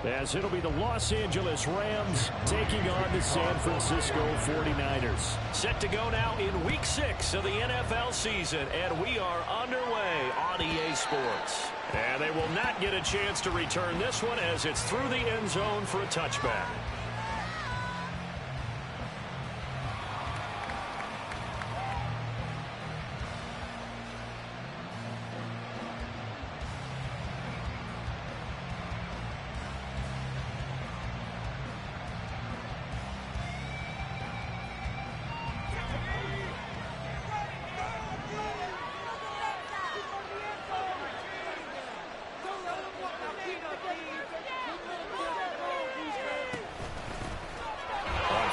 as it'll be the Los Angeles Rams taking on the San Francisco 49ers. Set to go now in Week 6 of the NFL season, and we are underway on EA Sports. And they will not get a chance to return this one as it's through the end zone for a touchback.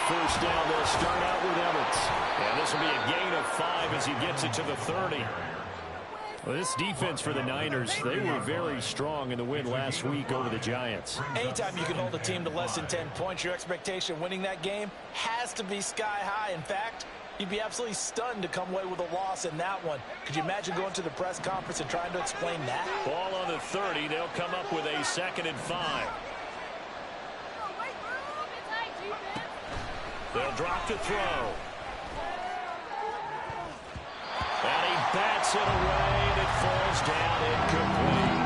First down, they'll start out with Evans. And this will be a gain of 5 as he gets it to the 30. Well, this defense for the Niners, they were very strong in the win last week over the Giants. Anytime you can hold a team to less than 10 points, your expectation winning that game has to be sky high. In fact, you'd be absolutely stunned to come away with a loss in that one. Could you imagine going to the press conference and trying to explain that? Ball on the 30. They'll come up with a 2nd and 5. They'll drop to throw. And he bats it away, and it falls down incomplete.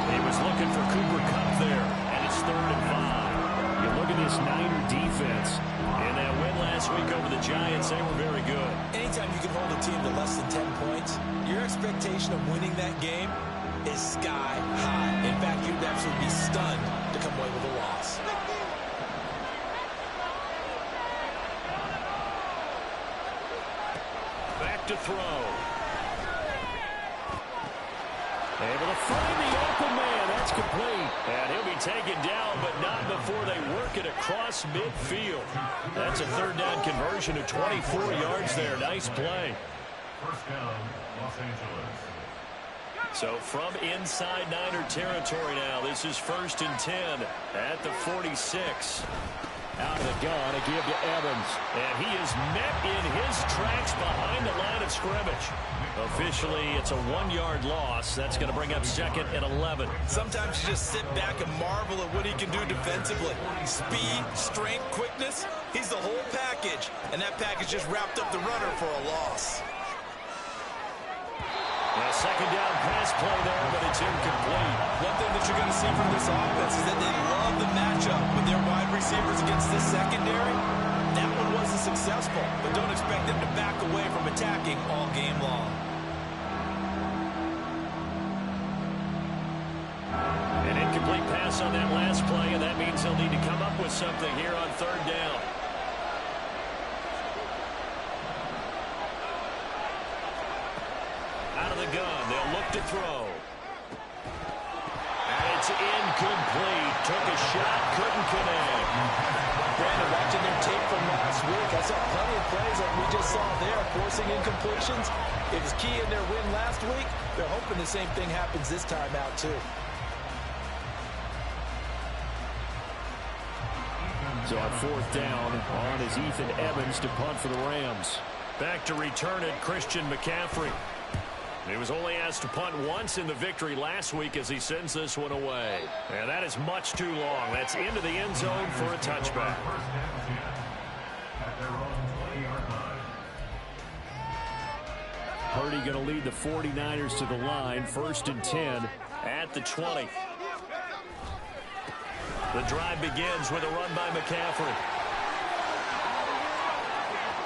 He was looking for Cooper Kupp there, and it's 3rd and 5. You look at this Niner defense. In that win last week over the Giants, they were very good. Anytime you can hold a team to less than 10 points, your expectation of winning that game is sky high. In fact, you'd absolutely be stunned to come away with a loss. To throw. Able to find the open man. That's complete. And he'll be taken down, but not before they work it across midfield. That's a 3rd down conversion of 24 yards there. Nice play. First down, Los Angeles. So from inside Niner territory now, this is 1st and 10 at the 46. Out of the gun, a give to Evans. And he is met in his tracks behind the line of scrimmage. Officially, it's a 1-yard loss. That's going to bring up 2nd and 11. Sometimes you just sit back and marvel at what he can do defensively. Speed, strength, quickness, he's the whole package. And that package just wrapped up the runner for a loss. A 2nd down pass play there, but it's incomplete. One thing that you're going to see from this offense is that they love the matchup with their wide receivers against this secondary. That one wasn't successful, but don't expect them to back away from attacking all game long. An incomplete pass on that last play, and that means they'll need to come up with something here on 3rd down. Out of the gun, they'll look to throw. And it's incomplete. Took a shot, couldn't connect. Brandon, watching their tape from last week, I saw plenty of plays like we just saw there, forcing incompletions. It was key in their win last week. They're hoping the same thing happens this time out, too. So on 4th down, on is Ethan Evans to punt for the Rams. Back to return it, Christian McCaffrey. He was only asked to punt once in the victory last week as he sends this one away. And that is much too long. That's into the end zone for a touchback. Purdy going to lead the 49ers to the line. 1st and 10 at the 20. The drive begins with a run by McCaffrey.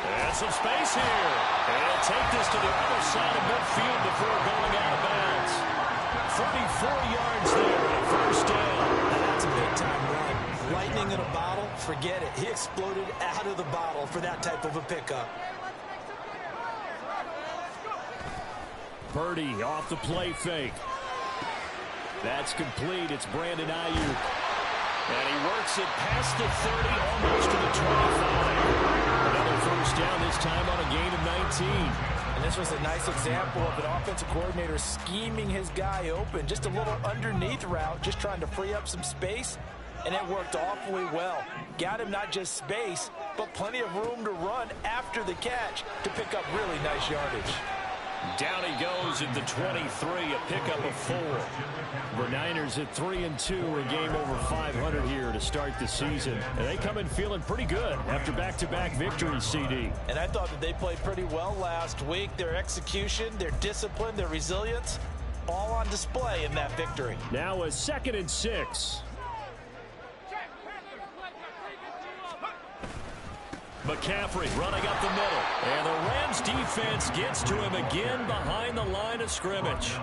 And some space here. And he'll take this to the other side of midfield before going out of bounds. 34 yards there on 1st down. And that's a big-time run. Lightning in a bottle, forget it. He exploded out of the bottle for that type of a pickup. Purdy off the play fake. That's complete. It's Brandon Ayuk. And he works it past the 30, almost to the 25. Another 1st down, this time on a gain of 19. And this was a nice example of an offensive coordinator scheming his guy open. Just a little underneath route, just trying to free up some space. And it worked awfully well. Got him not just space, but plenty of room to run after the catch to pick up really nice yardage. Down he goes at the 23, a pickup of 4. The Niners at 3-2, a game over 500 start the season. And they come in feeling pretty good after back-to-back victories, CD. And I thought that they played pretty well last week. Their execution, their discipline, their resilience, all on display in that victory. Now a 2nd and 6. McCaffrey running up the middle. And the Rams defense gets to him again behind the line of scrimmage.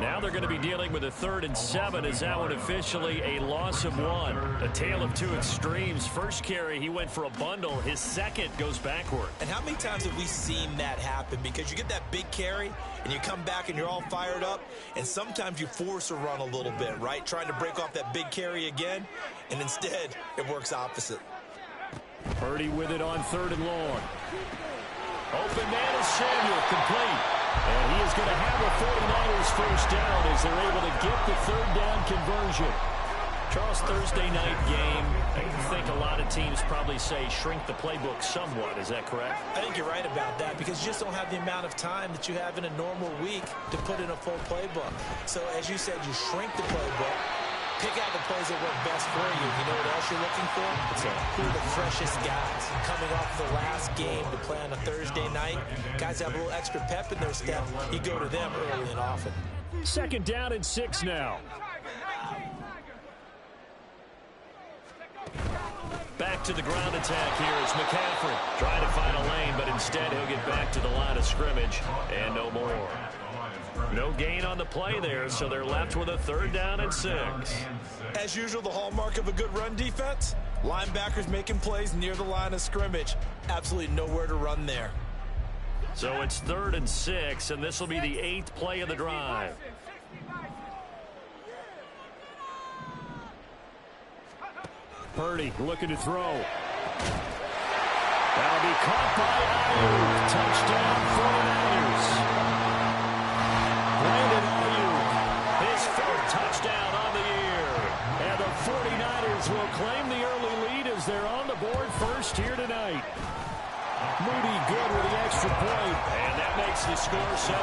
Now they're going to be dealing with a 3rd and 7 as that one officially a loss of 1. A tale of two extremes. First carry, he went for a bundle. His second goes backward. And how many times have we seen that happen? Because you get that big carry and you come back and you're all fired up. And sometimes you force a run a little bit, right? Trying to break off that big carry again. And instead, it works opposite. Purdy with it on 3rd and long. Open man is Samuel, complete. And he is going to have a 49ers first down as they're able to get the 3rd down conversion. Charles, Thursday night game, I think a lot of teams probably say shrink the playbook somewhat. Is that correct? I think you're right about that because you just don't have the amount of time that you have in a normal week to put in a full playbook. So as you said, you shrink the playbook. Pick out the plays that work best for you. You know what else you're looking for? Who are the freshest guys coming off the last game to play on a Thursday night? Guys have a little extra pep in their step. You go to them early and often. 2nd down and 6 now. Back to the ground attack here is McCaffrey. Trying to find a lane, but instead he'll get back to the line of scrimmage and no more. No gain on the play there, so they're left with a 3rd down and 6. As usual, the hallmark of a good run defense, linebackers making plays near the line of scrimmage. Absolutely nowhere to run there. So it's 3rd and 6, and this will be the 8th play of the drive. Purdy looking to throw. That'll be caught by Ayuk. Touchdown 49ers. Brandon Ayuk, his 4th touchdown on the year. And the 49ers will claim the early lead as they're on the board first here tonight. Moody good with the extra point. And that makes the score 7-0.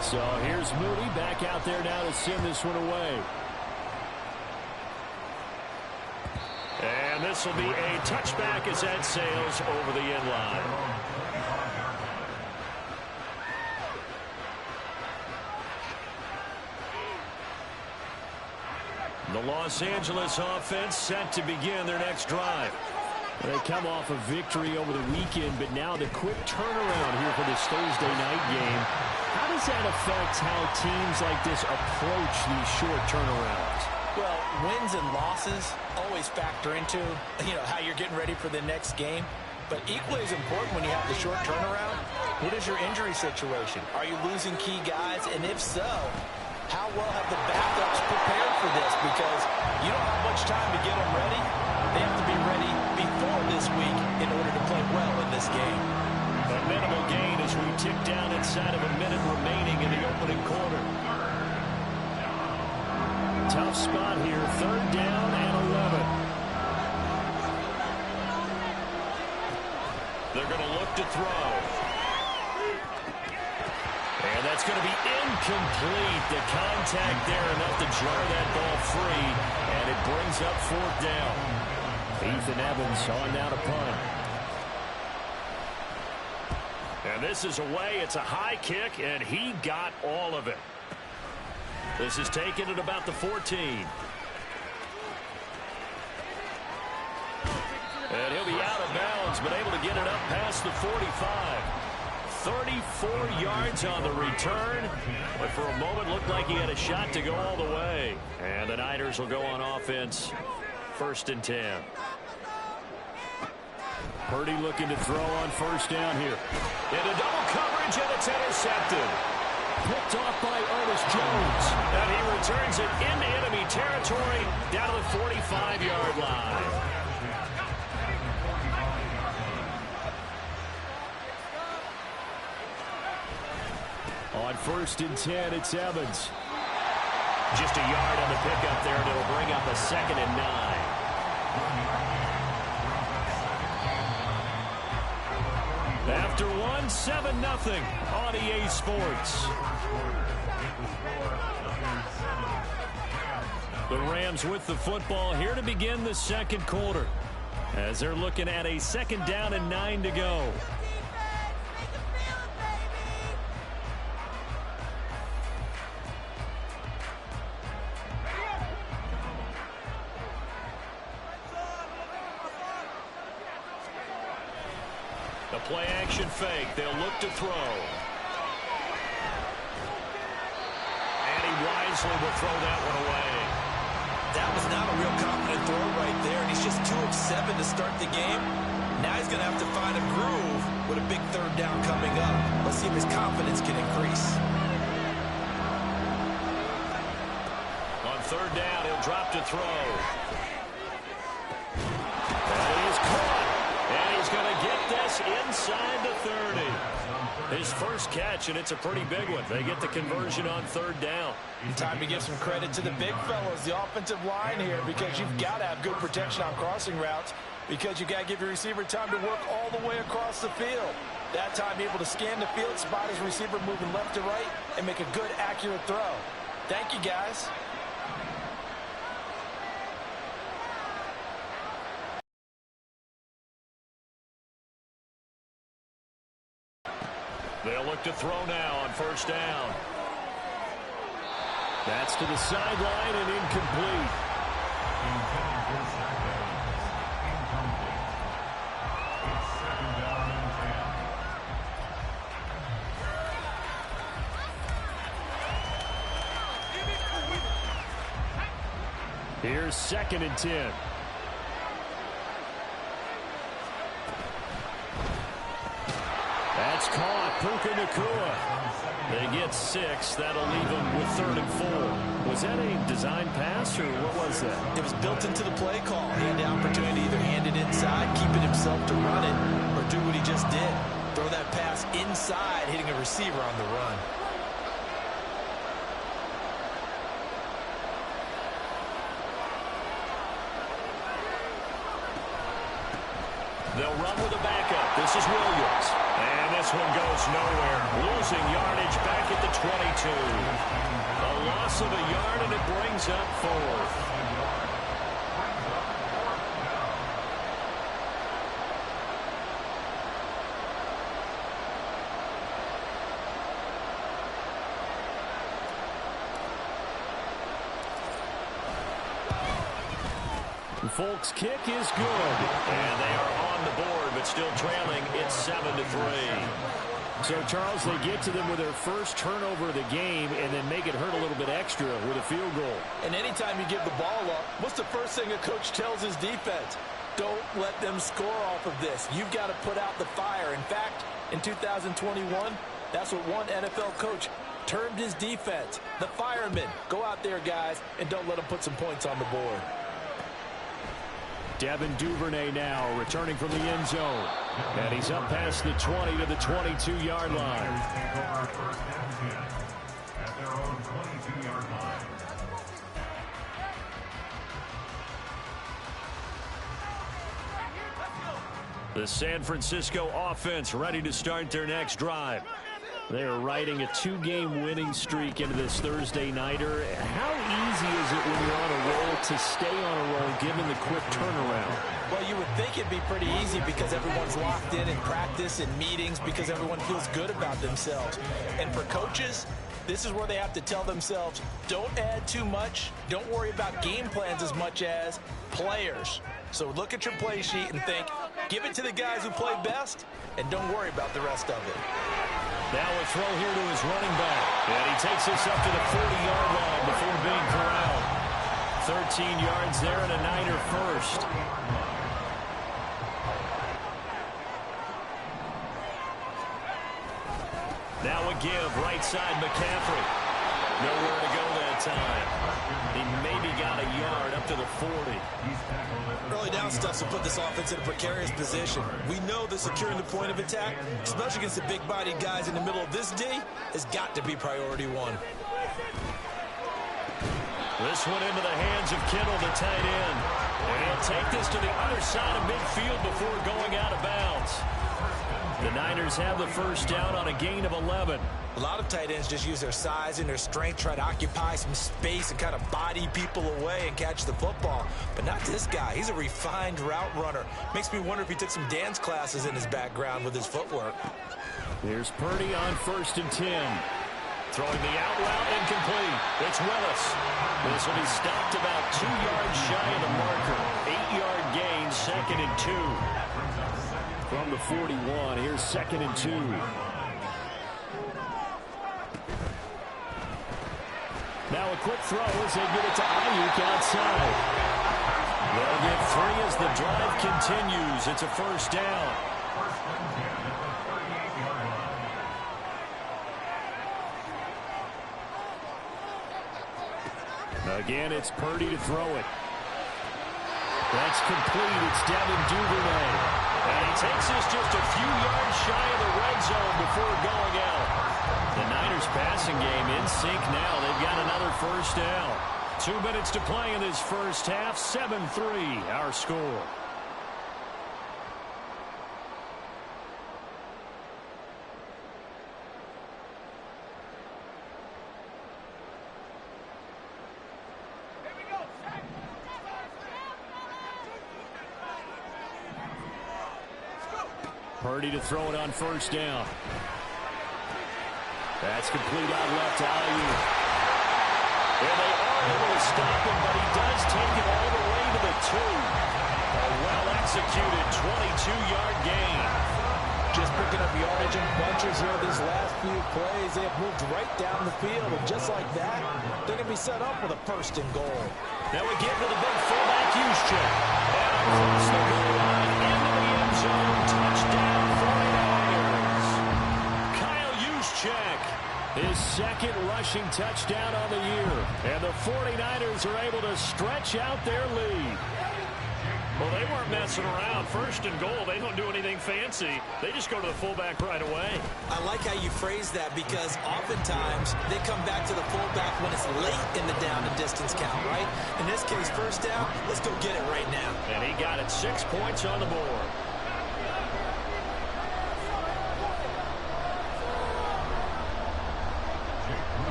So here's Moody back out there now to send this one away. And this will be a touchback as that sails over the end line. The Los Angeles offense set to begin their next drive. They come off a victory over the weekend, but now the quick turnaround here for this Thursday night game. How does that affect how teams like this approach these short turnarounds? Well, wins and losses always factor into, how you're getting ready for the next game. But equally as important when you have the short turnaround, what is your injury situation? Are you losing key guys? And if so, how well have the backups prepared for this? Because you don't have much time to get them ready. They have to be ready before this week in order to play well in this game. A minimal gain as we tick down inside of a minute remaining in the opening quarter. Tough spot here, 3rd down and 11. They're going to look to throw. And that's going to be incomplete. The contact there enough to jar that ball free. And it brings up 4th down. Ethan Evans on now to punt. And this is away. It's a high kick, and he got all of it. This is taken at about the 14. And he'll be out of bounds, but able to get it up past the 45. 34 yards on the return, but for a moment looked like he had a shot to go all the way. And the Niners will go on offense, 1st and 10. Purdy looking to throw on 1st down here. Into double coverage, and it's intercepted. Picked off by Ernest Jones. And he returns it into enemy territory down to the 45-yard line. On 1st and 10, it's Evans. Just a yard on the pickup there, and it'll bring up a 2nd and 9. After 7-0 on EA Sports. The Rams with the football here to begin the second quarter, as they're looking at a 2nd down and 9 to go. The play action fake. They'll look to throw. And he wisely will throw that one away. That was not a real confident throw right there, and he's just 2 of 7 to start the game. Now he's going to have to find a groove with a big 3rd down coming up. Let's see if his confidence can increase. On 3rd down, he'll drop to throw. That is caught. And he's going to get this inside the 30. His first catch, and it's a pretty big one. They get the conversion on 3rd down. Time to give some credit to the big fellas, the offensive line here, because you've got to have good protection on crossing routes, because you've got to give your receiver time to work all the way across the field. That time able to scan the field, spot his receiver moving left to right, and make a good, accurate throw. Thank you, guys. They'll look to throw now on 1st down. That's to the sideline and incomplete. Here's 2nd and 10. That's caught. Puka Nacua. They get 6. That'll leave them with 3rd and 4. Was that a design pass, or what was that? It was built into the play call. He had the opportunity to either hand it inside, keep it himself to run it, or do what he just did. Throw that pass inside, hitting a receiver on the run. They'll run with a backup. This is Williams. And this one goes nowhere. Losing yardage back at the 22. A loss of a yard, and it brings up 4th. Folks' kick is good. And they are on the board, but still trailing. It's 7-3. So, Charles, they get to them with their first turnover of the game and then make it hurt a little bit extra with a field goal. And anytime you give the ball up, what's the first thing a coach tells his defense? Don't let them score off of this. You've got to put out the fire. In fact, in 2021, that's what one NFL coach termed his defense. The firemen. Go out there, guys, and don't let them put some points on the board. Devin Duvernay now returning from the end zone. And he's up past the 20 to the 22-yard line. At their own 22-yard line. The San Francisco offense ready to start their next drive. They are riding a 2-game winning streak into this Thursday nighter. How easy is it when you're on a roll to stay on a roll given the quick turnaround? Well, you would think it'd be pretty easy because everyone's locked in practice and meetings because everyone feels good about themselves. And for coaches, this is where they have to tell themselves, don't add too much. Don't worry about game plans as much as players. So look at your play sheet and think, give it to the guys who play best, and don't worry about the rest of it. Now a throw here to his running back. And he takes this up to the 40-yard line before being corralled. 13 yards there and a Niner first. Now a give, right side McCaffrey. Nowhere to go that time. He maybe got a yard up to the 40. Early down stuff will put this offense in a precarious position. We know that securing the point of attack, especially against the big-bodied guys in the middle of this D, has got to be priority one. This one into the hands of Kittle, the tight end. And he'll take this to the other side of midfield before going out of bounds. The Niners have the first down on a gain of 11. A lot of tight ends just use their size and their strength, try to occupy some space and kind of body people away and catch the football. But not this guy. He's a refined route runner. Makes me wonder if he took some dance classes in his background with his footwork. Here's Purdy on 1st and 10. Throwing the out route incomplete. It's Willis. This will be stopped about 2 yards shy of the marker. 8-yard gain, 2nd and 2. From the 41, here's 2nd and 2. Now a quick throw as they get it to Ayuk outside. They'll get 3 as the drive continues. It's a 1st down. Again, it's Purdy to throw it. That's complete. It's Devin Duvernay. And he takes this just a few yards shy of the red zone before going out. The Niners passing game in sync now. They've got another 1st down. 2 minutes to play in this first half. 7-3 our score. Purdy to throw it on 1st down. That's complete out left to Ayuk. And they are able to stop him, but he does take it all the way to the 2. A well-executed 22-yard gain. Just picking up yardage in bunches here these last few plays. They have moved right down the field, and just like that, they're going to be set up with a 1st and goal. Now we get to the big fullback use check. And across the goal line into the end zone. Touchdown 49ers. Kyle Juszczyk. His 2nd rushing touchdown on the year. And the 49ers are able to stretch out their lead. Well, they weren't messing around. 1st and goal, they don't do anything fancy. They just go to the fullback right away. I like how you phrase that because oftentimes they come back to the fullback when it's late in the down and distance count, right? In this case, 1st down, let's go get it right now. And he got it. 6 points on the board.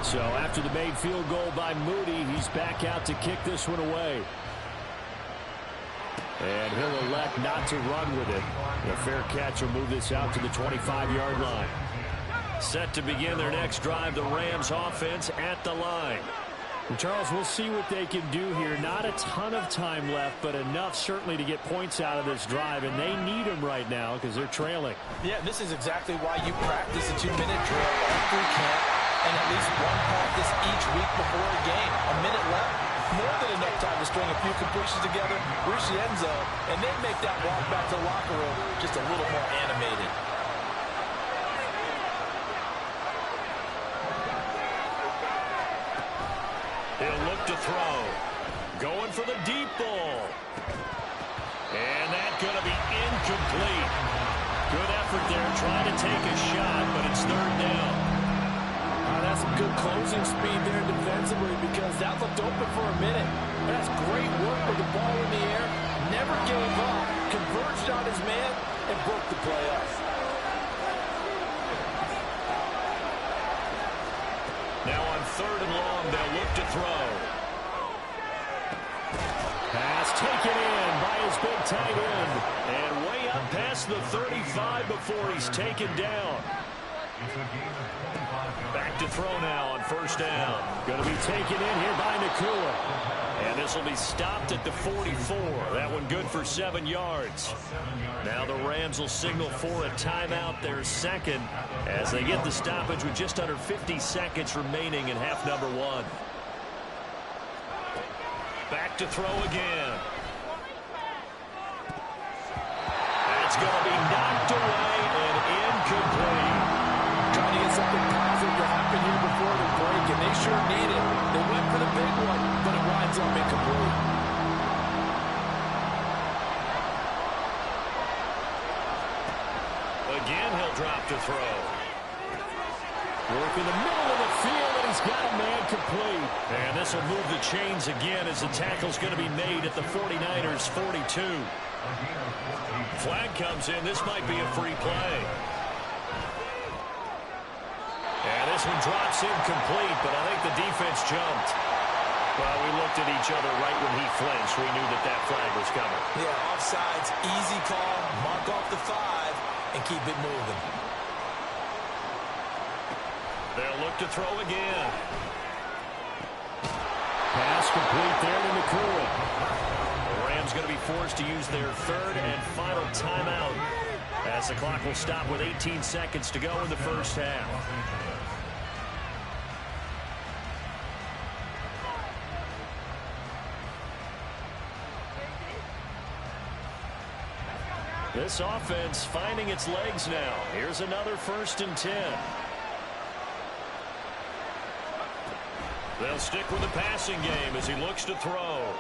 So after the made field goal by Moody, he's back out to kick this one away. And he'll elect not to run with it. The fair catch will move this out to the 25-yard line. Set to begin their next drive, the Rams offense at the line. And Charles, we'll see what they can do here. Not a ton of time left, but enough certainly to get points out of this drive, and they need them right now because they're trailing. Yeah, this is exactly why you practice a 2-minute drill all through camp and at least one practice each week before a game. A minute left, more than enough time to string a few completions together, reach the end zone, and then make that walk back to the locker room just a little more animated. He'll look to throw. Going for the deep ball. And that's going to be incomplete. Good effort there trying to take a shot, but it's 3rd down. That's some good closing speed there defensively because that looked open for a minute. That's great work with the ball in the air. Never gave up. Converged on his man and broke the play up. Now on 3rd and long, they'll look to throw. Pass taken in by his big tight end. And way up past the 35 before he's taken down. Back to throw now on 1st down. Going to be taken in here by Nakua. And this will be stopped at the 44. That one good for 7 yards. Now the Rams will signal for a timeout, their 2nd, as they get the stoppage with just under 50 seconds remaining in half number 1. Back to throw again. That's going to be knocked away and incomplete. Trying to get something positive to happen here before the break, and they sure need it. They went for the big one, but it winds up incomplete. Again, he'll drop to throw. Work in the middle of the field, and he's got a man complete. And this will move the chains again as the tackle's going to be made at the 49ers 42. Flag comes in. This might be a free play. this one drops incomplete, but I think the defense jumped. Well, we looked at each other right when he flinched. We knew that that flag was coming. Yeah, offsides, easy call, mark off the 5, and keep it moving. They'll look to throw again. Pass complete there to McCool. The Rams going to be forced to use their third and final timeout as the clock will stop with 18 seconds to go in the first half. This offense finding its legs now. Here's another 1st and 10. They'll stick with the passing game as he looks to throw.